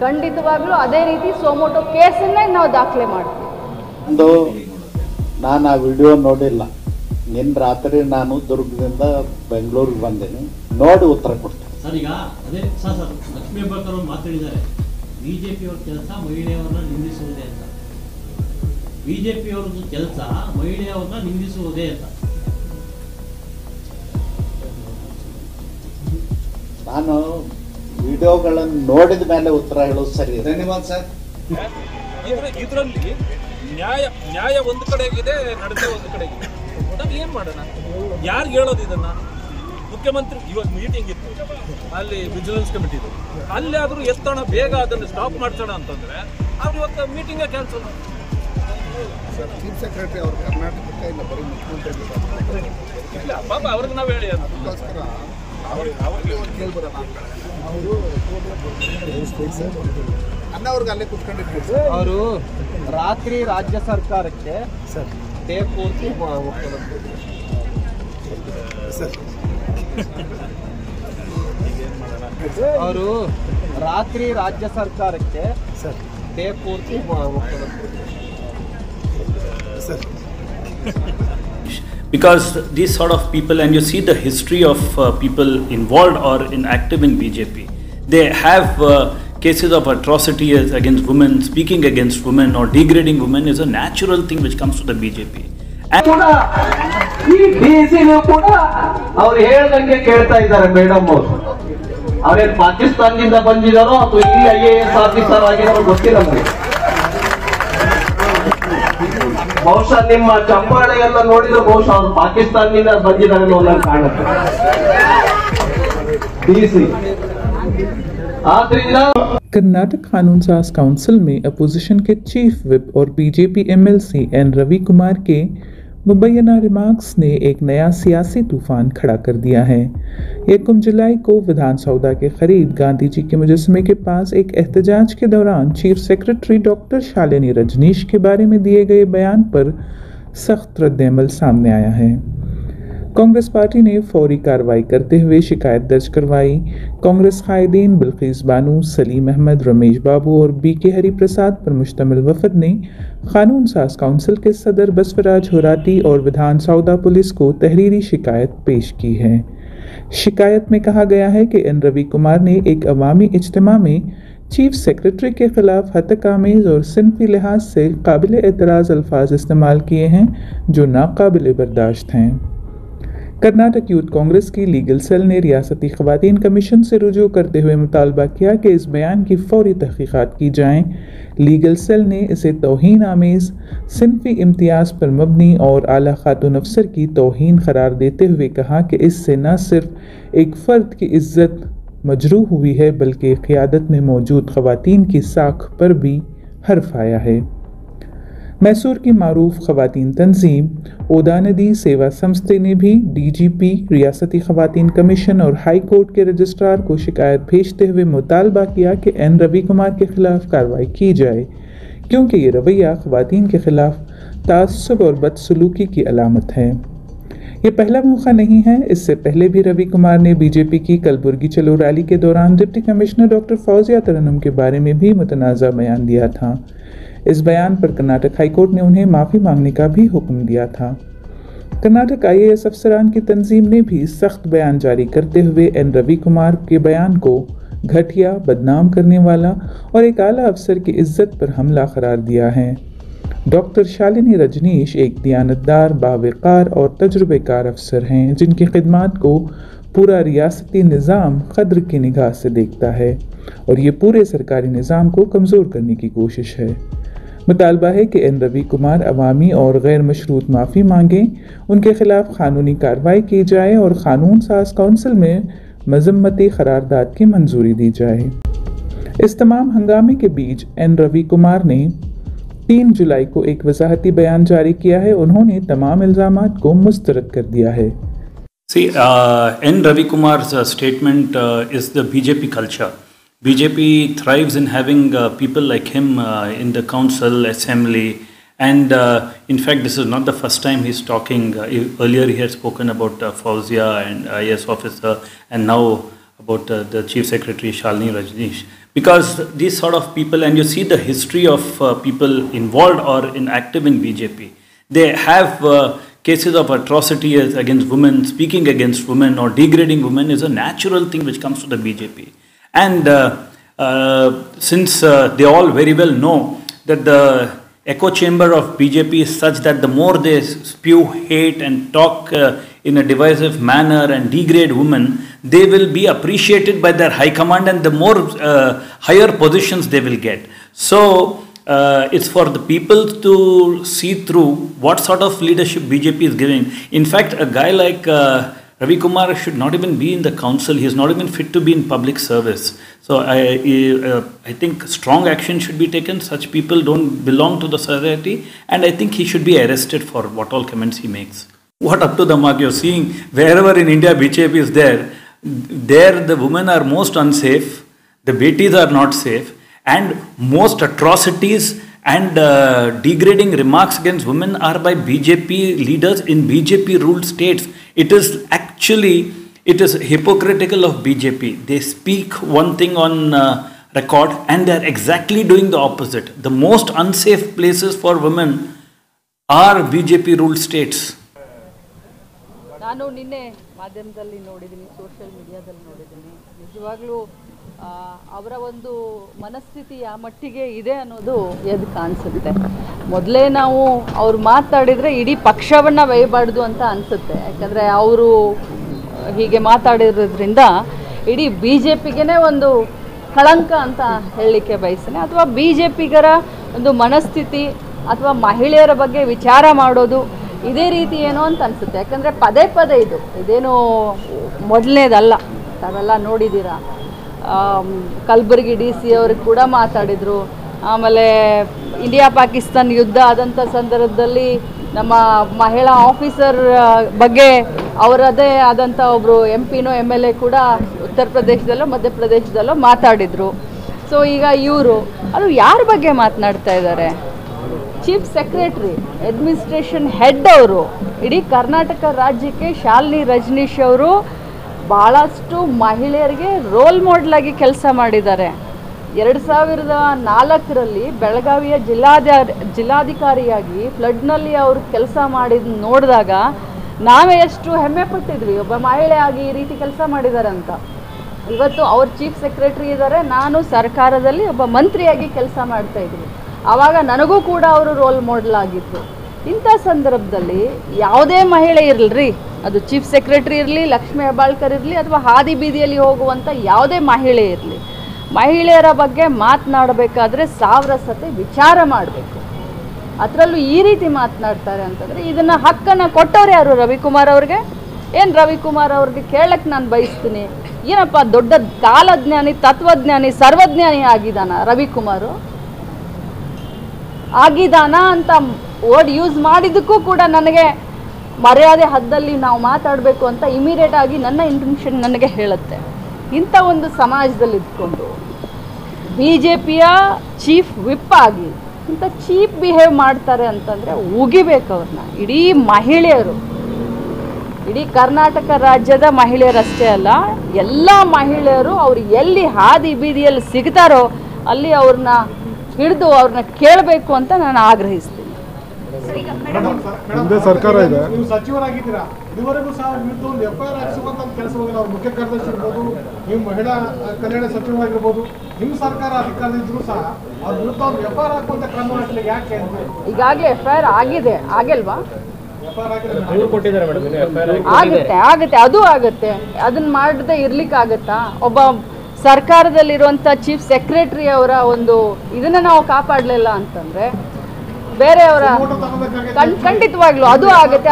ಖಂಡಿತವಾಗ್ಲೂ ಅದೇ ರೀತಿ ಸೋಮೋಟೋ ಕೇಸನ್ನೇ ನಾವು ದಾಖಲೆ ಮಾಡ್ತೀವಿ. ಒಂದು ನಾನು ಆ ವಿಡಿಯೋ ನೋಡಿಲ್ಲ. ನಿನ್ನೆ ರಾತ್ರಿ ನಾನು ದುರ್ಗದಿಂದ ಬೆಂಗಳೂರಿಗೆ ಬಂದೇನೆ, ನೋಡಿ ಉತ್ತರ ಕೊಡ್ತೇನೆ. ಸರ್ ಈಗ ಅದೇ ಸರ್ ಲಕ್ಷ್ಮೀ ಹೆಬ್ಬಾಳ್ಕರ್ ಅವರು ಮಾತಾಡಿದ್ದಾರೆ, ಬಿಜೆಪಿಯವ್ರ ಕೆಲಸ ಮಹಿಳೆಯವ್ರನ್ನ ನಿಂದಿಸುವುದೇ ಅಂತ. ಬಿಜೆಪಿಯವ್ರದ್ದು ಕೆಲಸ ಮಹಿಳೆಯವ್ರನ್ನ ನಿಂದಿಸುವುದೇ ಅಂತ. ನಾನು ವಿಡಿಯೋಗಳನ್ನು ನೋಡಿದ ಮೇಲೆ ಉತ್ತರ ಹೇಳೋದು ಸರಿ. ಧನ್ಯವಾದ ಸರ್. ಇದರಲ್ಲಿ ನ್ಯಾಯ ಒಂದು ಕಡೆಗಿದೆ, ನಡೆದೇ ಒಂದು ಕಡೆಗಿದೆ. ನಾವು ಏನು ಮಾಡೋಣ? ಯಾರಿಗೆ ಹೇಳೋದು ಇದನ್ನ? ಮುಖ್ಯಮಂತ್ರಿ ಇವಾಗ ಮೀಟಿಂಗ್ ಇತ್ತು ಅಲ್ಲಿ, ವಿಜಿಲೆನ್ಸ್ ಕಮಿಟಿದು. ಅಲ್ಲಿ ಆದರೂ ಎತ್ತೋಣ, ಬೇಗ ಅದನ್ನು ಸ್ಟಾಪ್ ಮಾಡ್ಸೋಣ ಅಂತಂದ್ರೆ ಅವ್ರು ಇವತ್ತು ಮೀಟಿಂಗೇ ಕ್ಯಾನ್ಸಲ್. ಚೀಫ್ ಸೆಕ್ರೆಟರಿ ಅವರು ಕರ್ನಾಟಕಕ್ಕೆ ಇಲ್ಲ, ಬರೀ ಮುಖ್ಯಮಂತ್ರಿ ಇಲ್ಲ ಪಾಪ ಅವ್ರಿಗೆ ನಾವು ಹೇಳಿ ಅದಕ್ಕೋಸ್ಕರ ಅವ್ರಿಗೆ ಕೇಳ್ಬರೋಣ. ಅವರು ಅನ್ನ ಅವ್ರಿಗೆ ಅಲ್ಲೇ ಕುತ್ಕೊಂಡಿರ್ತೀವಿ. ಅವರು ರಾತ್ರಿ ರಾಜ್ಯ ಸರ್ಕಾರಕ್ಕೆ ಡೇ ಪೂರ್ತಿ ಮುಖ್ಯಮಂತ್ರಿ ಅವರು ರಾತ್ರಿ ರಾಜ್ಯ ಸರ್ಕಾರಕ್ಕೆ ಡೇ ಪೂರ್ತಿ ಮುಖ್ಯಮಂತ್ರಿ. Because these sort of people, and you see the history of people involved or active in BJP, they have cases of atrocity against women, speaking against women or degrading women is a natural thing which comes to the BJP. ಈ ಡಿಸಿನೂ ಕೂಡ ಅವ್ರು ಹೇಳ್ದಂಗೆ ಕೇಳ್ತಾ ಇದ್ದಾರೆ madam ಅವರು. ಅವ್ರೇನು ಪಾಕಿಸ್ತಾನದಿಂದ ಬಂದಿದ್ದಾರೋ ಅಥವಾ ಇಲ್ಲಿ IAS ಆಫೀಸರ್ ಆಗಿದ್ದಾರೋ ಗೊತ್ತಿಲ್ಲ ನಮಗೆ. ಬಹುಶಃ ನಿಮ್ಮ ಚಪ್ಪಾಳೆ ಎಲ್ಲ ನೋಡಿದ್ರೆ ಬಹುಶಃ ಅವ್ರು ಪಾಕಿಸ್ತಾನದಿಂದ ಬಂದಿದ್ದಾರೆ ಅನ್ನೋ ಕಾಣುತ್ತೆ ಡಿಸಿ. ಆದ್ರಿಂದ कर्नाटक कानून साज काउंसिल में अपोजिशन के चीफ विप और BJP MLC N Ravi Kumar के मुबैना रिमार्क्स ने एक नया सियासी तूफान खड़ा कर दिया है। 1 जुलाई को विधान सौदा के करीब गांधी जी के मुजस्समे के पास एक एहतजाज के दौरान chief secretary doctor Shalini Rajneesh के बारे में दिए गए बयान पर सख्त रद्द-ए-अमल सामने आया है। कांग्रेस पार्टी ने फौरी कार्रवाई करते हुए शिकायत दर्ज करवाई। कांग्रेस कायदीन बिल्किस बानू, सलीम अहमद, रमेश बाबू और BK हरिप्रसाद पर मुश्तमिल वफद ने कानून साज काउंसिल के सदर बसवराज होराटी और विधान सौदा पुलिस को तहरीरी शिकायत पेश की है। शिकायत में कहा गया है कि N रवि कुमार ने एक अवामी इज्तिमा में चीफ सेक्रेटरी के खिलाफ हतक-आमेज और सिनफी लिहाज से काबिल एतराज़ अल्फाज इस्तेमाल किए हैं जो नाकाबिल बर्दाश्त हैं। कर्नाटक यूथ कांग्रेस की लीगल सेल ने रियासती ख़वातीन कमीशन से रुजू करते हुए मुतालबा किया कि इस बयान की फौरी तहक़ीक़ात की जाएँ। लीगल सेल ने इसे तौहीन आमेज़, सिनफी इम्तियाज़ पर मबनी और आला खातून अफसर की तौहीन करार देते हुए कहा कि इससे न सिर्फ एक फ़र्द की इज़्ज़त मजरूह हुई है बल्कि क़ियादत में मौजूद ख़वातीन की साख पर भी हर्फ आया है। मैसूर की मारूफ ख़वातीन तंजीम ओदानदी सेवा संस्थे ने भी DGP, रियासती ख़वातीन कमीशन और हाई कोर्ट के रजिस्ट्रार को शिकायत भेजते हुए मुतालबा किया कि N रवि कुमार के खिलाफ कार्रवाई की जाए क्योंकि ये रवैया ख़वातीन के खिलाफ तासुब और बदसलूकी की अलामत है। ये पहला मौका नहीं है। इससे पहले भी रवि कुमार ने बीजेपी की कलबुर्गी चलो रैली के दौरान डिप्टी कमिश्नर डॉक्टर फौजिया तरन्नुम के बारे में भी मुतनाज़ा बयान दिया था। इस बयान पर कर्नाटक हाईकोर्ट ने उन्हें माफ़ी मांगने का भी हुक्म दिया था। कर्नाटक IAS अफसरान की तंजीम ने भी सख्त बयान जारी करते हुए N रवि कुमार के बयान को घटिया, बदनाम करने वाला और एक आला अफसर की इज्जत पर हमला करार दिया है। डॉक्टर शालिनी रजनीश एक दियानतदार, बावकार और तजुर्बेकार अफसर हैं जिनकी खिदमात को पूरा रियासती निज़ाम कद्र की निगाह से देखता है और ये पूरे सरकारी निज़ाम को कमज़ोर करने की कोशिश है। मुतालबा है कि N रवि कुमार अवामी और गैर मशरूत माफ़ी मांगें, उनके खिलाफ कानूनी कार्रवाई की जाए और कानून साज काउंसिल में मजम्मती करारदाद की मंजूरी दी जाए। इस तमाम हंगामे के बीच N रवि कुमार ने 3 जुलाई को एक वजाहती बयान जारी किया है। उन्होंने तमाम इल्ज़ामात को मुस्तरद कर दिया है। See, N Ravi Kumar's statement is the BJP culture. BJP thrives in having people like him in the council, assembly, and in fact, this is not the first time he's talking. Earlier, he had spoken about Fauzia and IAS officer, and now about the Chief Secretary Shalini Rajneesh. Because these sort of people, and you see the history of people involved or active in BJP, they have cases of atrocity against women, speaking against women or degrading women is a natural thing which comes to the BJP. And since they all very well know that the echo chamber of BJP is such that the more they spew hate and talk in a divisive manner and degrade women, they will be appreciated by their high command, and the more higher positions they will get. So it's for the people to see through what sort of leadership BJP is giving. In fact, a guy like Ravi Kumar should not even be in the council. He is not even fit to be in public service. So I think strong action should be taken. Such people don't belong to the society, and I think he should be arrested for what all comments he makes. What up to the mark? You're seeing wherever in India BJP is there the women are most unsafe, the betis are not safe, and most atrocities and degrading remarks against women are by BJP leaders in BJP ruled states. It is hypocritical of BJP. They speak one thing on record and they are exactly doing the opposite. The most unsafe places for women are BJP ruled states. ನಾನು ನಿನ್ನೆ ಮಾಧ್ಯಮದಲ್ಲಿ ನೋಡಿದ್ದೀನಿ, social ಮೀಡಿಯಾದಲ್ಲಿ ನೋಡಿದ್ದೀನಿ. ನಿಜವಾಗ್ಲೂ ಅವರ ಒಂದು ಮನಸ್ಥಿತಿ ಆ ಮಟ್ಟಿಗೆ ಇದೆ ಅನ್ನೋದು ಎದ್ದು ಕಾಣಿಸುತ್ತೆ. ಮೊದಲೇ ನಾವು ಅವ್ರು ಮಾತಾಡಿದರೆ ಇಡೀ ಪಕ್ಷವನ್ನು ಬೈಬಾರ್ದು ಅಂತ ಅನಿಸುತ್ತೆ. ಯಾಕಂದರೆ ಅವರು ಹೀಗೆ ಮಾತಾಡಿರೋದ್ರಿಂದ ಇಡೀ ಬಿ ಜೆ ಪಿಗೇ ಒಂದು ಕಳಂಕ ಅಂತ ಹೇಳಲಿಕ್ಕೆ ಬಯಸ್ತೇನೆ. ಅಥವಾ ಬಿ ಜೆ ಪಿಗರ ಒಂದು ಮನಸ್ಥಿತಿ ಅಥವಾ ಮಹಿಳೆಯರ ಬಗ್ಗೆ ವಿಚಾರ ಮಾಡೋದು ಇದೇ ರೀತಿ ಏನೋ ಅಂತ ಅನಿಸುತ್ತೆ. ಯಾಕಂದರೆ ಪದೇ ಪದೇ ಇದೇನು ಮೊದಲನೇದಲ್ಲ, ತಾವೆಲ್ಲ ನೋಡಿದ್ದೀರಾ. ಕಲಬುರಗಿ ಡಿ ಸಿ ಅವ್ರಿಗೆ ಕೂಡ ಮಾತಾಡಿದರು. ಆಮೇಲೆ ಇಂಡಿಯಾ ಪಾಕಿಸ್ತಾನ ಯುದ್ಧ ಆದಂಥ ಸಂದರ್ಭದಲ್ಲಿ ನಮ್ಮ ಮಹಿಳಾ ಆಫೀಸರ್ ಬಗ್ಗೆ ಅವರದೇ ಆದಂಥ ಒಬ್ಬರು ಎಂ ಪಿನೋ ಎಮ್ ಎಲ್ ಎ ಕೂಡ ಉತ್ತರ ಪ್ರದೇಶದಲ್ಲೋ ಮಧ್ಯಪ್ರದೇಶದಲ್ಲೋ ಮಾತಾಡಿದರು. ಸೊ ಈಗ ಇವರು ಅದು ಯಾರ ಬಗ್ಗೆ ಮಾತನಾಡ್ತಾ ಇದ್ದಾರೆ? ಚೀಫ್ ಸೆಕ್ರೆಟ್ರಿ, ಅಡ್ಮಿನಿಸ್ಟ್ರೇಷನ್ ಹೆಡ್ ಅವರು. ಇಡೀ ಕರ್ನಾಟಕ ರಾಜ್ಯಕ್ಕೆ ಶಾಲಿನಿ ರಜನೀಶ್ ಅವರು ಭಾಳಷ್ಟು ಮಹಿಳೆಯರಿಗೆ ರೋಲ್ ಮಾಡೆಲ್ ಆಗಿ ಕೆಲಸ ಮಾಡಿದ್ದಾರೆ. 2004ರಲ್ಲಿ ಬೆಳಗಾವಿಯ ಜಿಲ್ಲಾಧಿಕಾರಿಯಾಗಿ ಫ್ಲಡ್ನಲ್ಲಿ ಅವರು ಕೆಲಸ ಮಾಡಿದ ನೋಡಿದಾಗ ನಾವೇ ಎಷ್ಟು ಹೆಮ್ಮೆ ಪಟ್ಟಿದ್ವಿ, ಒಬ್ಬ ಮಹಿಳೆಯಾಗಿ ಈ ರೀತಿ ಕೆಲಸ ಮಾಡಿದ್ದಾರೆ ಅಂತ. ಇವತ್ತು ಅವ್ರು ಚೀಫ್ ಸೆಕ್ರೆಟರಿ ಇದ್ದಾರೆ, ನಾನು ಸರ್ಕಾರದಲ್ಲಿ ಒಬ್ಬ ಮಂತ್ರಿಯಾಗಿ ಕೆಲಸ ಮಾಡ್ತಾಯಿದ್ವಿ. ಆವಾಗ ನನಗೂ ಕೂಡ ಅವರು ರೋಲ್ ಮಾಡೆಲ್ ಆಗಿತ್ತು. ಇಂಥ ಸಂದರ್ಭದಲ್ಲಿ ಯಾವುದೇ ಮಹಿಳೆ ಇರಲಿ, ಅದು ಚೀಫ್ ಸೆಕ್ರೆಟರಿ ಇರಲಿ, ಲಕ್ಷ್ಮೀ ಹೆಬ್ಬಾಳ್ಕರ್ ಇರಲಿ, ಅಥವಾ ಹಾದಿ ಬೀದಿಯಲ್ಲಿ ಹೋಗುವಂಥ ಯಾವುದೇ ಮಹಿಳೆ ಇರಲಿ, ಮಹಿಳೆಯರ ಬಗ್ಗೆ ಮಾತನಾಡಬೇಕಾದ್ರೆ 1000 ಸತಿ ವಿಚಾರ ಮಾಡಬೇಕು. ಅದರಲ್ಲೂ ಈ ರೀತಿ ಮಾತನಾಡ್ತಾರೆ ಅಂತಂದರೆ ಇದನ್ನು ಹಕ್ಕನ್ನು ಕೊಟ್ಟವ್ರು ಯಾರು? ರವಿಕುಮಾರ್ ಅವ್ರಿಗೆ. ಏನು ರವಿಕುಮಾರ್ ಅವ್ರಿಗೆ ಕೇಳಕ್ಕೆ ನಾನು ಬಯಸ್ತೀನಿ, ಏನಪ್ಪ ದೊಡ್ಡ ಕಾಲಜ್ಞಾನಿ, ತತ್ವಜ್ಞಾನಿ, ಸರ್ವಜ್ಞಾನಿ ಆಗಿದ್ದಾನ ರವಿಕುಮಾರು? ಆಗಿದಾನ ಅಂತ ವರ್ಡ್ ಯೂಸ್ ಮಾಡಿದ್ದಕ್ಕೂ ಕೂಡ ನನಗೆ ಮರ್ಯಾದೆ ಹದ್ದಲ್ಲಿ ನಾವು ಮಾತಾಡಬೇಕು ಅಂತ ಇಮಿಡಿಯೇಟ್ ಆಗಿ ನನ್ನ ಇಂಟೆನ್ಷನ್ ನನಗೆ ಹೇಳುತ್ತೆ. ಇಂಥ ಒಂದು ಸಮಾಜದಲ್ಲಿ ಇದ್ಕೊಂಡು ಬಿ ಜೆ ಪಿಯ ಚೀಫ್ ವಿಪ್ ಆಗಿ ಇಂಥ ಚೀಪ್ ಬಿಹೇವ್ ಮಾಡ್ತಾರೆ ಅಂತಂದರೆ ಉಗಿಬೇಕು ಅವ್ರನ್ನ. ಇಡೀ ಮಹಿಳೆಯರು, ಇಡೀ ಕರ್ನಾಟಕ ರಾಜ್ಯದ ಮಹಿಳೆಯರಷ್ಟೇ ಅಲ್ಲ, ಎಲ್ಲ ಮಹಿಳೆಯರು ಅವ್ರು ಎಲ್ಲಿ ಹಾದಿ ಬೀದಿಯಲ್ಲಿ ಸಿಗ್ತಾರೋ ಅಲ್ಲಿ ಅವ್ರನ್ನ ಹಿಡಿದು ಅವ್ರನ್ನ ಕೇಳಬೇಕು ಅಂತ ನಾನು ಆಗ್ರಹಿಸ್ತೀನಿ. ಸರ್ಕಾರ ಇದೆ, ನೀವು ಸಚಿವರಾಗಿದ್ದೀರಾ, ಇದುವರೆಗೂ ಸಹ ವಿರುದ್ಧ ಒಂದು FIR ಹಾಕಿಸುವಂತ ಕೆಲಸವನ್ನು ಅವ್ರ ಮುಖ್ಯ ಕಾರ್ಯದರ್ಶಿ ಇರ್ಬೋದು, ನೀವು ಮಹಿಳಾ ಕಲ್ಯಾಣ ಸಚಿವರಾಗಿರ್ಬೋದು, ನಿಮ್ಮ ಸರ್ಕಾರ ಅಧಿಕಾರದಿದ್ರು ಸಹ ಅವ್ರ ವಿರುದ್ಧ ಒಂದು FIR ಹಾಕುವಂತ ಕ್ರಮ ಹಾಕಲಿಕ್ಕೆ ಯಾಕೆ? ಈಗಾಗಲೇ FIR ಆಗಿದೆ, ಆಗಿಲ್ವಾ? ಆಗುತ್ತೆ, ಅದು ಆಗುತ್ತೆ. ಅದನ್ನ ಮಾಡದೆ ಇರ್ಲಿಕ್ಕಾಗತ್ತಾ? ಒಬ್ಬ ಸರ್ಕಾರದಲ್ಲಿರುವಂಥ ಚೀಫ್ ಸೆಕ್ರೆಟರಿ ಅವರ ಒಂದು ಇದನ್ನು ನಾವು ಕಾಪಾಡಲಿಲ್ಲ ಅಂತಂದರೆ ಬೇರೆಯವರ ಖಂಡಿತವಾಗ್ಲೂ ಅದು ಆಗುತ್ತೆ.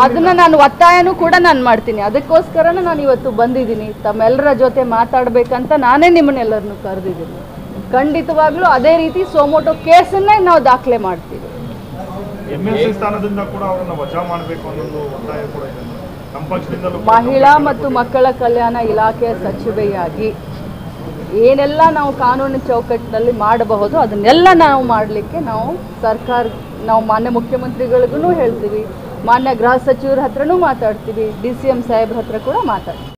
ಅದನ್ನು ನಾನು ಒತ್ತಾಯನೂ ಕೂಡ ನಾನು ಮಾಡ್ತೀನಿ. ಅದಕ್ಕೋಸ್ಕರನೇ ನಾನು ಇವತ್ತು ಬಂದಿದ್ದೀನಿ, ತಮ್ಮೆಲ್ಲರ ಜೊತೆ ಮಾತಾಡಬೇಕಂತ ನಾನೇ ನಿಮ್ಮನ್ನೆಲ್ಲರನ್ನು ಕರೆದಿದ್ದೀನಿ. ಖಂಡಿತವಾಗ್ಲೂ ಅದೇ ರೀತಿ ಸೋಮೋಟೋ ಕೇಸನ್ನೇ ನಾವು ದಾಖಲೆ ಮಾಡ್ತೀವಿ. MLC ಸ್ಥಾನದಿಂದ ಕೂಡ ಅವರನ್ನು ವಜಾ ಮಾಡಬೇಕು ಅನ್ನೋದು ಒತ್ತಾಯ ಕೂಡ ಇದೆ. ಮಹಿಳಾ ಮತ್ತು ಮಕ್ಕಳ ಕಲ್ಯಾಣ ಇಲಾಖೆಯ ಸಚಿವೆಯಾಗಿ ಏನೆಲ್ಲ ನಾವು ಕಾನೂನು ಚೌಕಟ್ಟಿನಲ್ಲಿ ಮಾಡಬಹುದು ಅದನ್ನೆಲ್ಲ ನಾವು ಮಾಡಲಿಕ್ಕೆ ನಾವು ಮಾನ್ಯ ಮುಖ್ಯಮಂತ್ರಿಗಳಿಗೂ ಹೇಳ್ತೀವಿ, ಮಾನ್ಯ ಗೃಹ ಸಚಿವರ ಹತ್ರನೂ ಮಾತಾಡ್ತೀವಿ, DCM ಸಾಹೇಬ್ರ ಹತ್ರ ಕೂಡ ಮಾತಾಡ್ತೀವಿ.